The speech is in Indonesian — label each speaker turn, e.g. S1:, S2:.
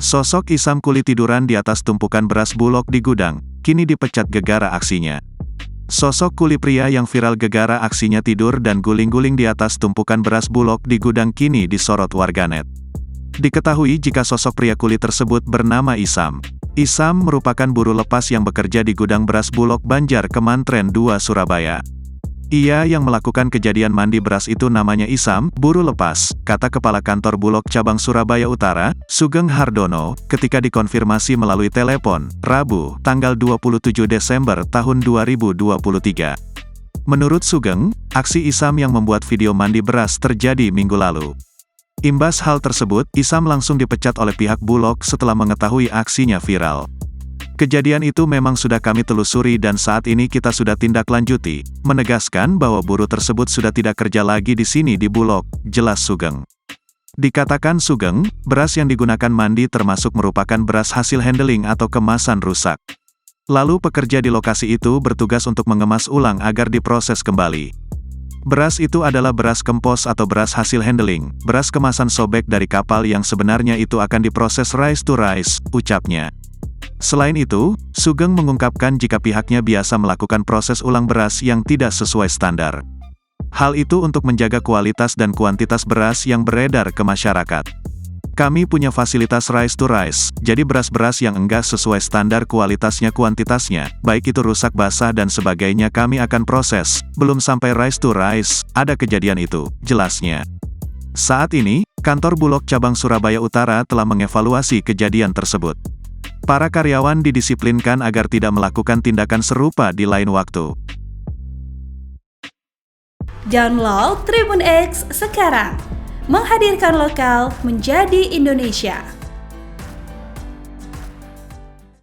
S1: Sosok Isam kuli tiduran di atas tumpukan beras Bulog di gudang, kini dipecat gegara aksinya. Sosok kuli pria yang viral gegara aksinya tidur dan guling-guling di atas tumpukan beras Bulog di gudang kini disorot warganet. Diketahui jika sosok pria kuli tersebut bernama Isam. Isam merupakan buruh lepas yang bekerja di gudang beras Bulog Banjar Kemantren 2 Surabaya. Ia yang melakukan kejadian mandi beras itu namanya Isam, buruh lepas, kata Kepala Kantor Bulog Cabang Surabaya Utara, Sugeng Hardono, ketika dikonfirmasi melalui telepon, Rabu, tanggal 27 Desember tahun 2023. Menurut Sugeng, aksi Isam yang membuat video mandi beras terjadi minggu lalu. Imbas hal tersebut, Isam langsung dipecat oleh pihak Bulog setelah mengetahui aksinya viral. Kejadian itu memang sudah kami telusuri dan saat ini kita sudah tindak lanjuti, menegaskan bahwa buruh tersebut sudah tidak kerja lagi di sini di Bulog, jelas Sugeng. Dikatakan Sugeng, beras yang digunakan mandi termasuk merupakan beras hasil handling atau kemasan rusak. Lalu pekerja di lokasi itu bertugas untuk mengemas ulang agar diproses kembali. Beras itu adalah beras kempos atau beras hasil handling, beras kemasan sobek dari kapal yang sebenarnya itu akan diproses rice to rice, ucapnya. Selain itu, Sugeng mengungkapkan jika pihaknya biasa melakukan proses ulang beras yang tidak sesuai standar. Hal itu untuk menjaga kualitas dan kuantitas beras yang beredar ke masyarakat. Kami punya fasilitas rice to rice, jadi beras-beras yang enggak sesuai standar kualitasnya kuantitasnya, baik itu rusak basah dan sebagainya kami akan proses, belum sampai rice to rice, ada kejadian itu, jelasnya. Saat ini, kantor Bulog Cabang Surabaya Utara telah mengevaluasi kejadian tersebut. Para karyawan didisiplinkan agar tidak melakukan tindakan serupa di lain waktu.
S2: Download Tribun X sekarang, menghadirkan lokal menjadi Indonesia.